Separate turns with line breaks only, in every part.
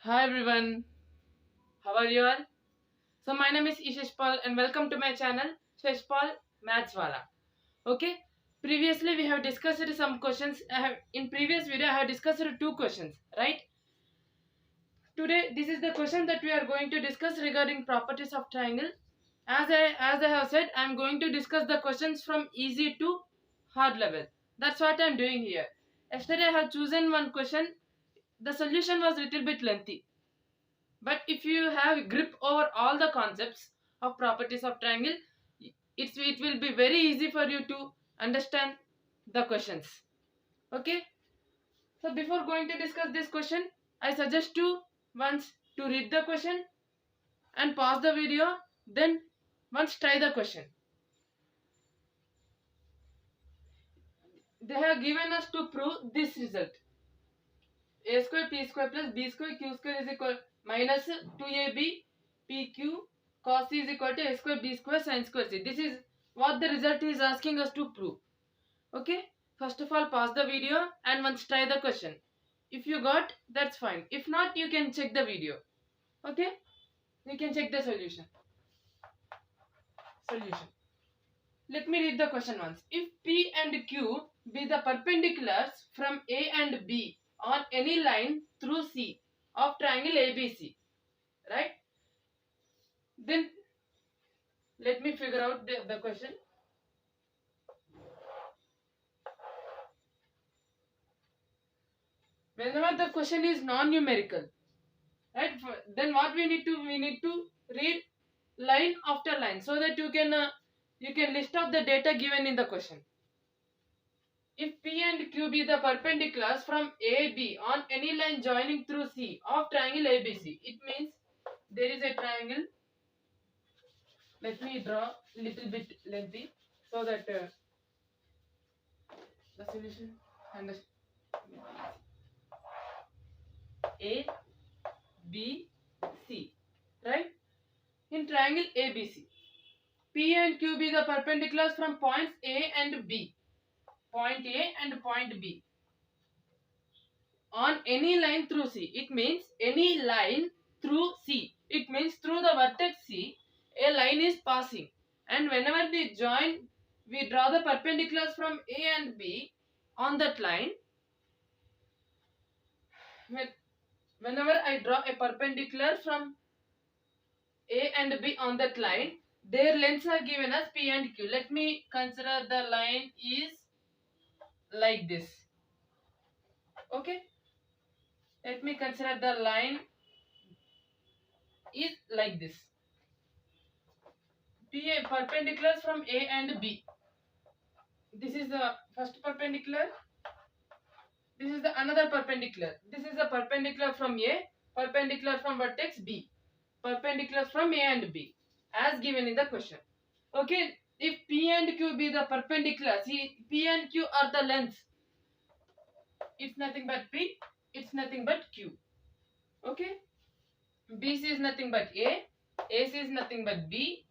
Hi everyone, how are you all? So my name is Isheshpal and welcome to my channel Sheshpal Mathswala. Okay, previously we have discussed some questions. In previous video I have discussed two questions, right? Today this is the question that we are going to discuss regarding properties of triangle. As I have said, I am going to discuss the questions from easy to hard level. That's what I am doing here. Yesterday I have chosen one question. The solution was little bit lengthy. But if you have grip over all the concepts of properties of triangle, it will be very easy for you to understand the questions. Okay. So before going to discuss this question, I suggest you once to read the question and pause the video. Then once try the question. They have given us to prove this result. A square p square plus b square q square is equal minus 2ab pq cos c is equal to a square b square sin square c. This is what the result is asking us to prove. Okay, first of all pause the video and once try the question. If you got, that's fine. If not, you can check the video. Okay, you can check the solution. Let me read the question once. If P and Q be the perpendiculars from A and B on any line through C of triangle ABC, right? Then let me figure out the question. Whenever the question is non-numerical, right? Then what we need to read line after line so that you can list out the data given in the question. If P and Q be the perpendiculars from AB on any line joining through C of triangle ABC, it means there is a triangle. Let me draw little bit lengthy so that the solution understand. A, B, C, right? In triangle ABC, P and Q be the perpendiculars from points A and B, point A and point B, on any line through C. It means any line through C. It means through the vertex C, a line is passing. And whenever we join, we draw the perpendiculars from A and B on that line. Whenever I draw a perpendicular from A and B on that line, their lengths are given as P and Q. Let me consider the line is like this. Okay. Let me consider the line is like this. P perpendiculars from A and B. This is the first perpendicular. This is the another perpendicular. This is the perpendicular from A, perpendicular from vertex B, perpendicular from A and B, as given in the question. Okay, if P and Q be the perpendicular, see P and Q are the lengths. It's nothing but P, it's nothing but Q. Okay, BC is nothing but A, AC is nothing but B,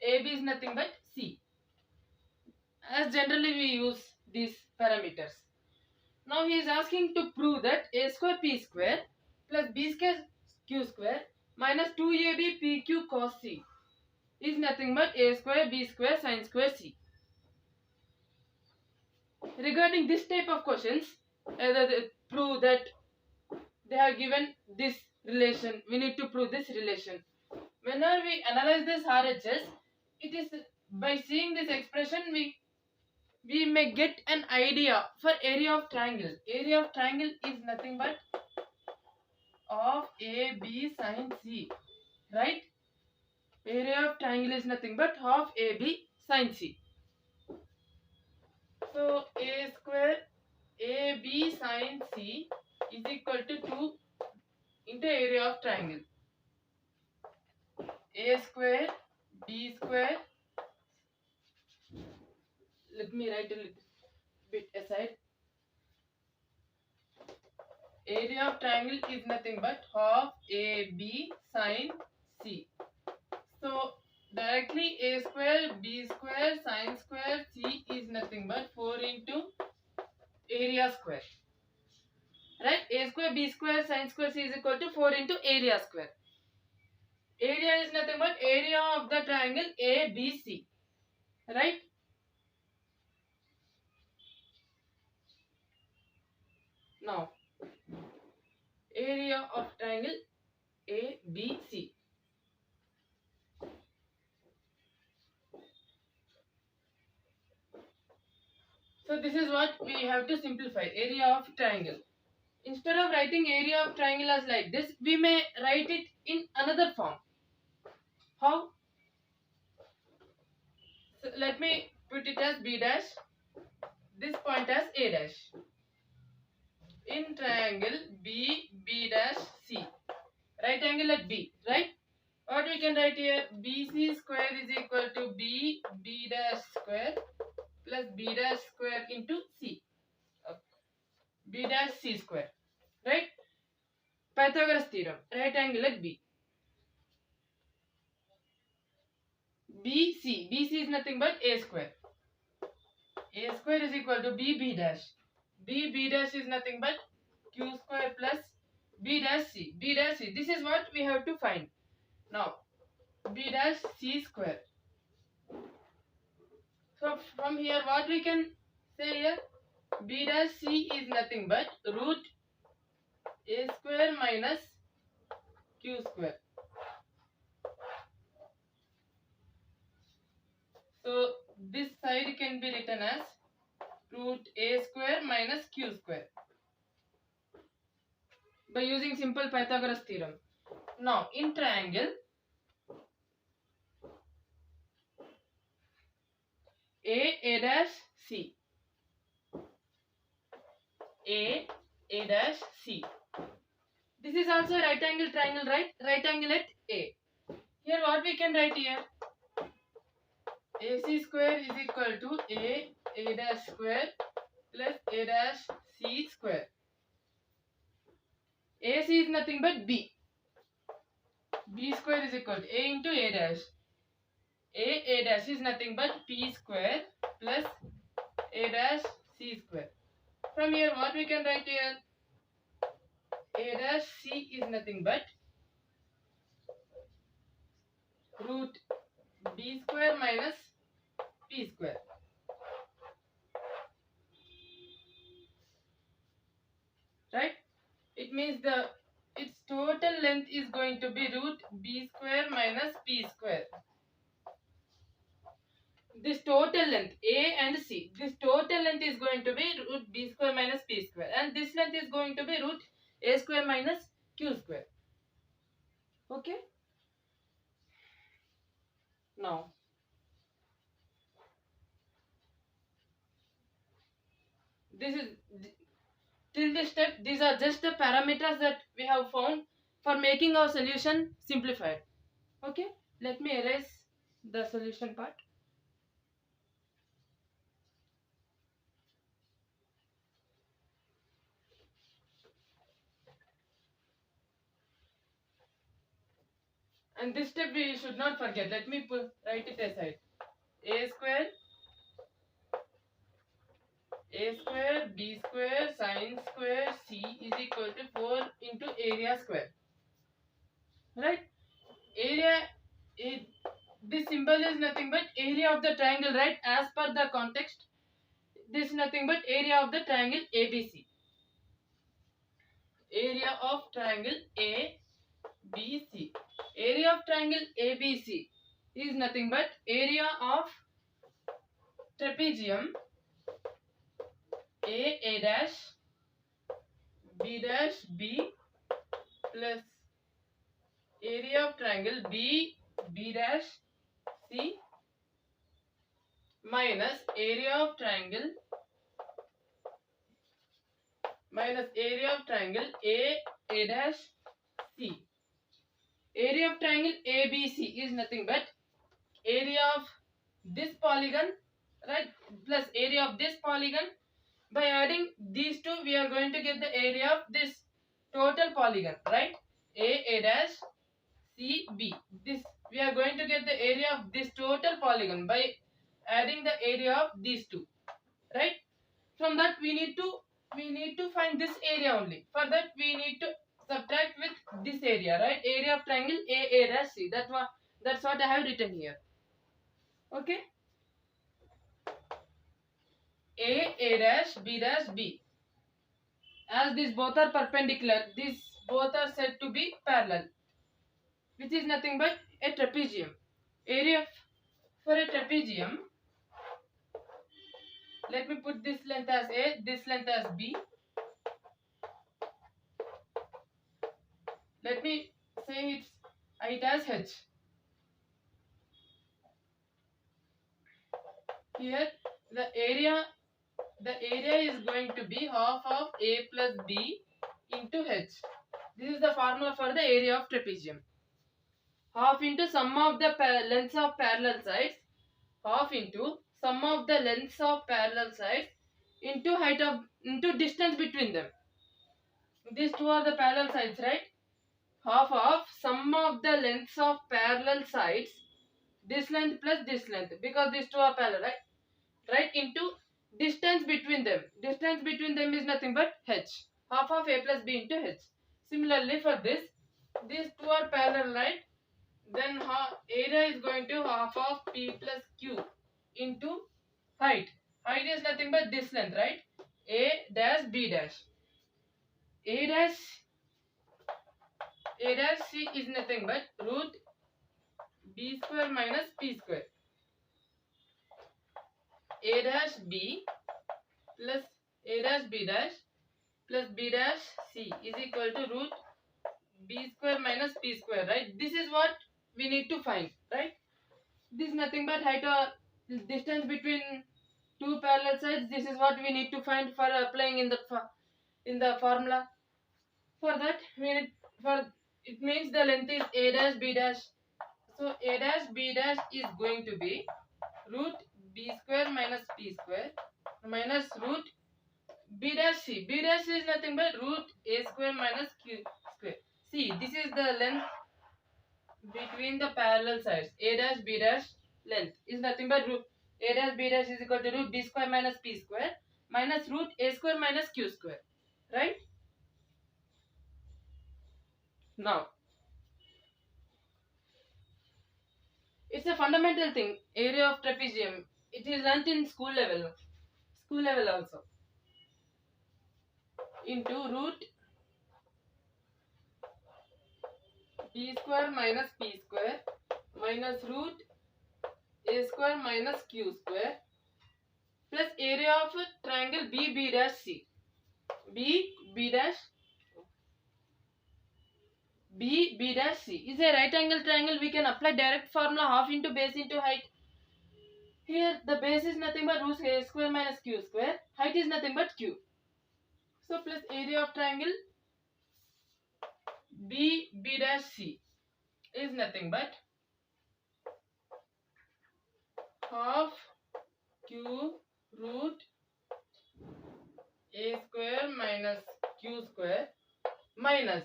AB is nothing but C. As generally we use these parameters. Now he is asking to prove that a square p square plus b square q square minus 2ab pq cos c is nothing but a square b square sin square c. Regarding this type of questions, prove that they have given this relation. We need to prove this relation. Whenever we analyze this RHS, it is by seeing this expression we may get an idea for area of triangle. Area of triangle is nothing but of AB sin C, right? Area of triangle is nothing but half AB sin C. So A square AB sin C is equal to 2 into area of triangle. A square B square, let me write a little bit aside. Area of triangle is nothing but half AB sin C. So directly A square B square sin square C is nothing but 4 into area square. Right? a square b square sin square c is equal to 4 into area square. Area is nothing but area of the triangle ABC, right? Now, area of triangle ABC. So this is what we have to simplify, area of triangle. Instead of writing area of triangle as like this, we may write it in another form. How? So let me put it as B dash, this point as A dash. In triangle B, B dash C. Right angle at B, right? What we can write here? BC square is equal to B, B dash square plus B dash square into C. B dash C square, right? Pythagoras theorem, right angle at B. BC, BC is nothing but A square. A square is equal to B, B dash. B, B dash is nothing but Q square plus B dash C. B dash C, this is what we have to find. Now, B dash C square. So from here what we can say here? B dash C is nothing but root A square minus Q square. So this side can be written as root A square minus Q square by using simple Pythagoras theorem. Now in triangle A dash C, A dash C. This is also right angle triangle, right? Right angle at A. Here what we can write here? AC square is equal to A dash square plus A dash C square. AC is nothing but B. B square is equal to A into A dash. A dash is nothing but P square plus A dash C square. From here what we can write here? A dash C is nothing but root B square minus P square. Right? It means its total length is going to be root B square minus P square. This total length A and C, this total length is going to be root B square minus P square, and this length is going to be root A square minus Q square. Okay? Now, this is till this step, these are just the parameters that we have found for making our solution simplified. Okay? Let me erase the solution part. And this step we should not forget. Let me write it aside. A square B square sin square C is equal to 4 into area square. Right? Area, this symbol is nothing but area of the triangle, right? As per the context, this is nothing but area of the triangle ABC. Area of triangle ABC. Area of triangle ABC is nothing but area of trapezium A dash B dash B plus area of triangle B dash C minus area of triangle A dash C. Area of triangle ABC is nothing but area of this polygon, right, plus area of this polygon. By adding these two, we are going to get the area of this total polygon, right? A dash C B. This we are going to get the area of this total polygon by adding the area of these two, right? From that we need to we need to find this area only. For that we need to subtract with this area, right? Area of triangle A dash C. That's what I have written here. Okay. A dash B. As these both are perpendicular, these both are said to be parallel, which is nothing but a trapezium. Area for a trapezium, let me put this length as A, this length as B. Let me say its height as H. Here the area is going to be half of A plus B into H. This is the formula for the area of trapezium. Half into sum of the lengths of parallel sides, half into sum of the lengths of parallel sides into distance between them. These two are the parallel sides, right? Half of sum of the lengths of parallel sides, this length plus this length, because these two are parallel, right? Right, into distance between them. Distance between them is nothing but H. Half of A plus B into H. Similarly for this, these two are parallel, right? Then area is going to half of P plus Q into height. Height is nothing but this length, right? A dash B dash. A dash C is nothing but root B square minus P square. A dash B plus A dash B dash plus B dash C is equal to root B square minus P square, right? This is what we need to find, right? This is nothing but height or distance between two parallel sides. This is what we need to find for applying in the formula. For that we need, for it means the length is A dash B dash. So A dash B dash is going to be root B square minus P square minus root B dash C. B dash is nothing but root A square minus Q square. See, this is the length between the parallel sides. A dash B dash length is nothing but root A dash B dash is equal to root B square minus P square minus root A square minus Q square. Right? Now, it's a fundamental thing. Area of trapezium. It is learnt in school level. School level also. Into root B square minus P square minus root A square minus Q square plus area of triangle B dash C. B dash B dash C is a right angle triangle. We can apply direct formula half into base into height. Here the base is nothing but root A square minus Q square. Height is nothing but Q. So plus area of triangle B dash C is nothing but half Q root A square minus Q square minus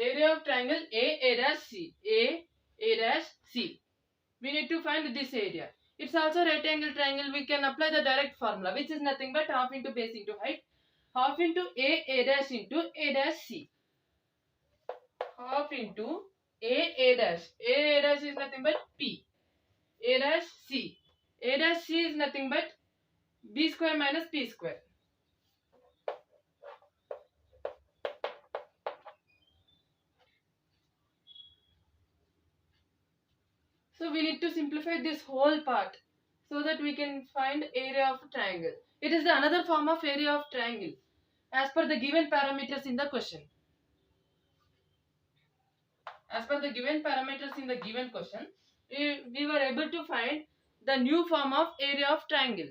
area of triangle A dash C. A dash C. We need to find this area. It's also right angle triangle. We can apply the direct formula, which is nothing but half into base into height. Half into A dash into A dash C. Half into A dash. A dash is nothing but P. A dash C. A dash C is nothing but B square minus P square. So we need to simplify this whole part so that we can find area of a triangle. It is the another form of area of triangle as per the given parameters in the question. As per the given parameters in the given question, we were able to find the new form of area of triangle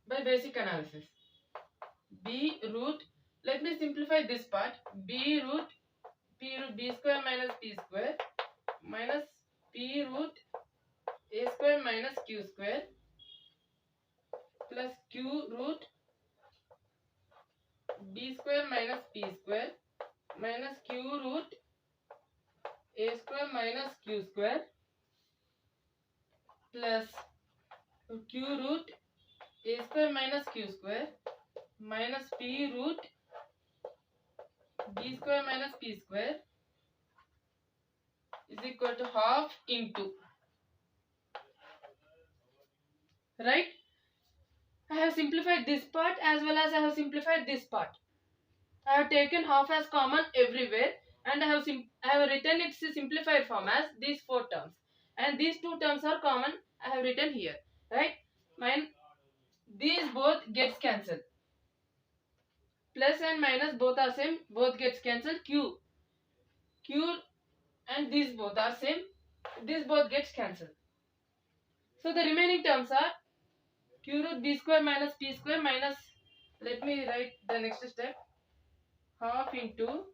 by basic analysis. B root, let me simplify this part. B root B square minus P square minus P root A square minus Q square plus Q root B square minus P square minus Q root A square minus Q square plus Q root A square minus Q square minus p root b square minus p square is equal to half into, right? I have simplified this part as well as I have simplified this part. I have taken half as common everywhere, and I have written its simplified form as these four terms, and these two terms are common. I have written here, right? Mine, these both gets cancelled. Plus and minus both are same, both gets cancelled. Q and these both are same, this both gets cancelled. So the remaining terms are q root b square minus p square minus, let me write the next step, half into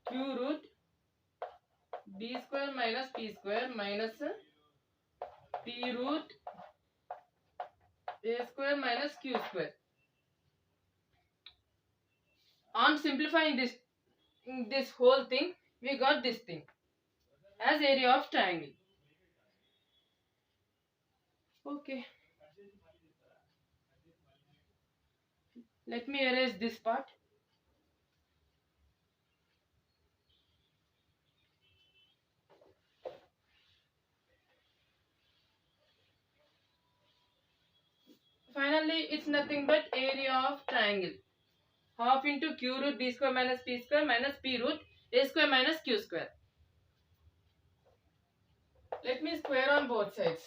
q root b square minus p square minus p root a square minus q square. On simplifying this whole thing, we got this thing as area of triangle. Okay, let me erase this part. Finally, it's nothing but area of triangle. Half into q root b square minus p square minus p root a square minus q square. Let me square on both sides.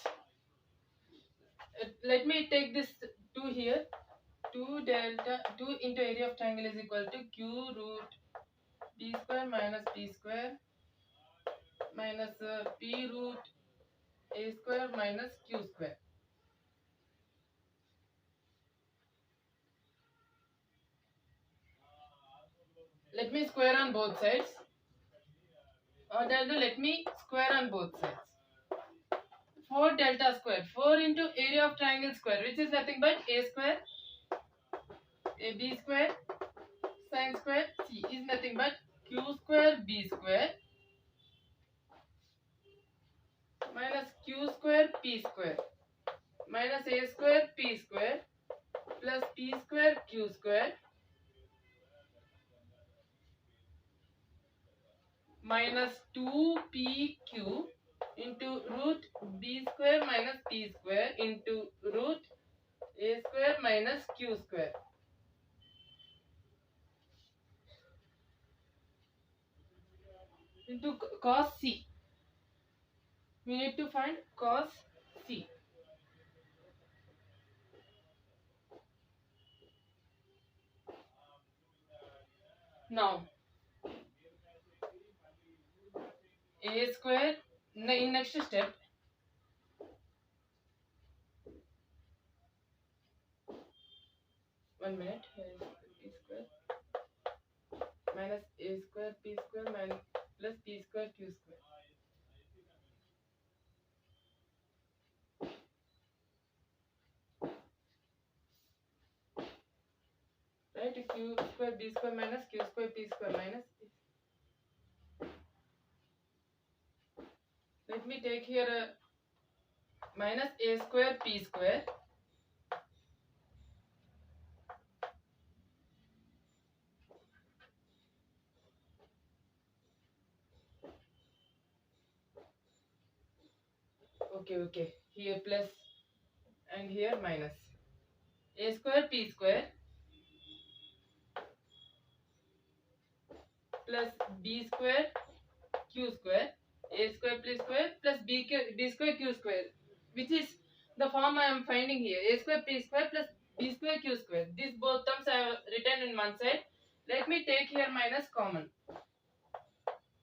Let me take this 2 here. 2 delta 2 into area of triangle is equal to q root b square minus p square minus p root a square minus q square. Let me square on both sides. Or let me square on both sides. 4 delta square. 4 into area of triangle square, which is nothing but a square, a b square, sine square c is nothing but q square b square minus q square p square minus a square p square plus p square q square minus 2pq into root b square minus p square into root a square minus q square. Into cos c. We need to find cos c. Now, a square, in next step, one minute, p square minus a square p square minus plus p square q square. Right, q square b square minus q square p square minus. Let me take here minus a square p square okay, here plus and here minus a square p square plus b square q square, a square p square plus b square q square, which is the form I am finding here, a square p square plus b square q square. These both terms I have written in one side. Let me take here minus common,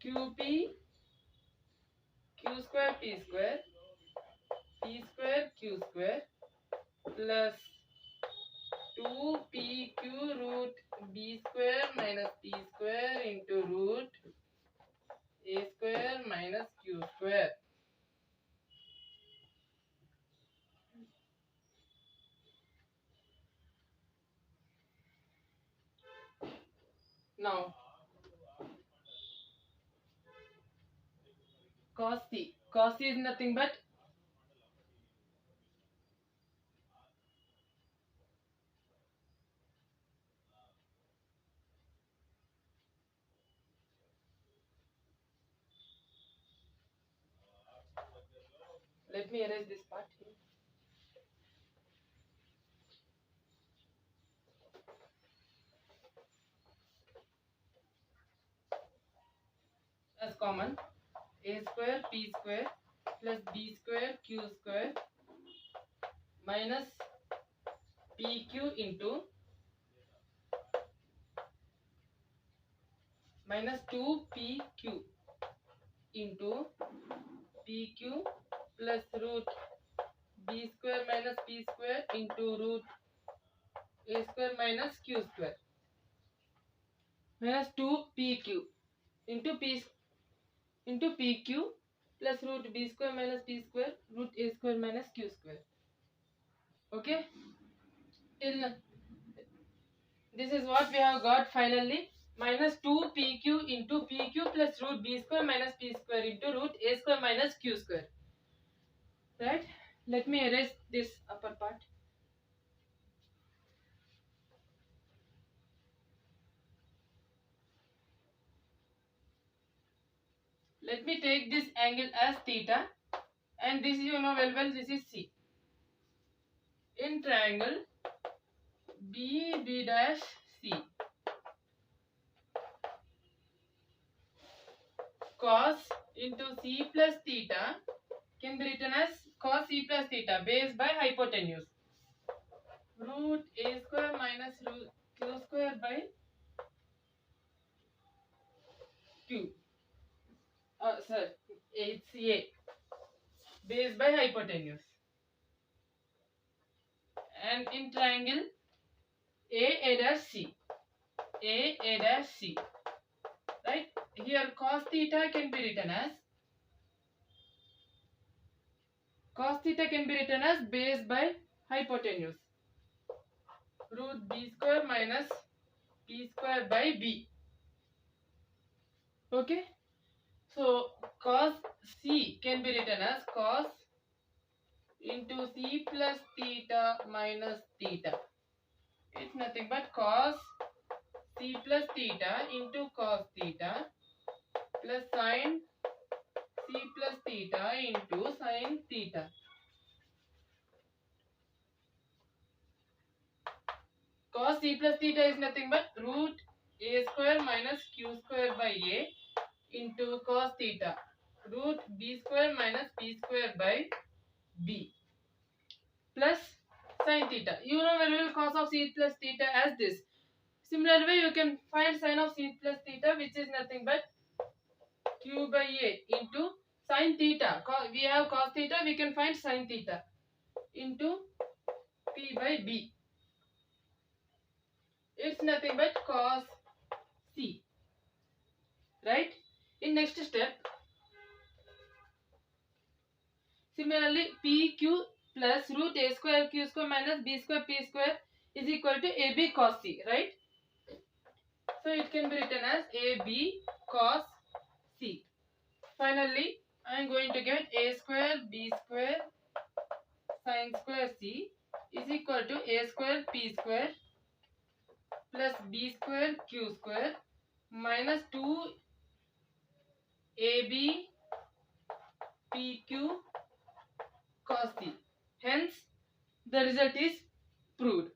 qp q square p square q square plus 2pq root b square minus p square into root a square minus q square. Now, cos c. Cos c is nothing but Let me erase this part here. As common, a square p square plus b square q square minus pq into minus 2pq into pq plus root b square minus p square into root a square minus q square minus 2pq into p into pq plus root b square minus p square root a square minus q square. Okay, till this is what we have got finally. Minus 2pq into pq plus root b square minus p square into root a square minus q square. Right? Let me erase this upper part. Let me take this angle as theta, and this you know well, this is C. In triangle B dash C, cos into C plus theta can be written as cos C plus theta base by hypotenuse. Root a square minus root q square by q. Sir, it's A base by hypotenuse. And in triangle A dash C, A dash C, right? Here cos theta can be written as base by hypotenuse. Root b square minus p square by b. Okay, so cos C can be written as cos into C plus theta minus theta. It's nothing but cos C plus theta into cos theta plus sin C plus theta into sin theta. Cos C plus theta is nothing but root a square minus q square by a into cos theta root b square minus p square by b plus sin theta. You know very well cos of C plus theta as this. Similar way you can find sin of C plus theta, which is nothing but q by a into sin theta. We have cos theta, we can find sin theta into p by b. It's nothing but cos C. Right? In next step, similarly pq plus root a square q square minus b square p square is equal to ab cos C. Right? So it can be written as ab cos C. Finally, I am going to get a square b square sin square C is equal to a square p square plus b square q square minus 2 ab pq cos C. Hence, the result is proved.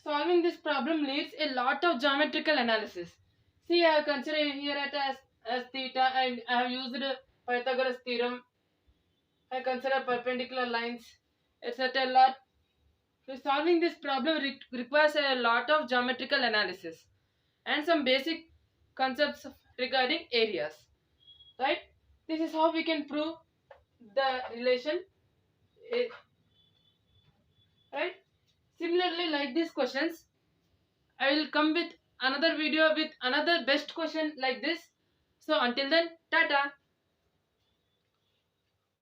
Solving this problem needs a lot of geometrical analysis. See, I have considered here as theta, and I have used Pythagoras theorem. I consider perpendicular lines, etc. a lot. So solving this problem requires a lot of geometrical analysis and some basic concepts regarding areas. Right? This is how we can prove the relation. Right? Similarly, like these questions, I will come with another video with another best question like this. So until then, tata.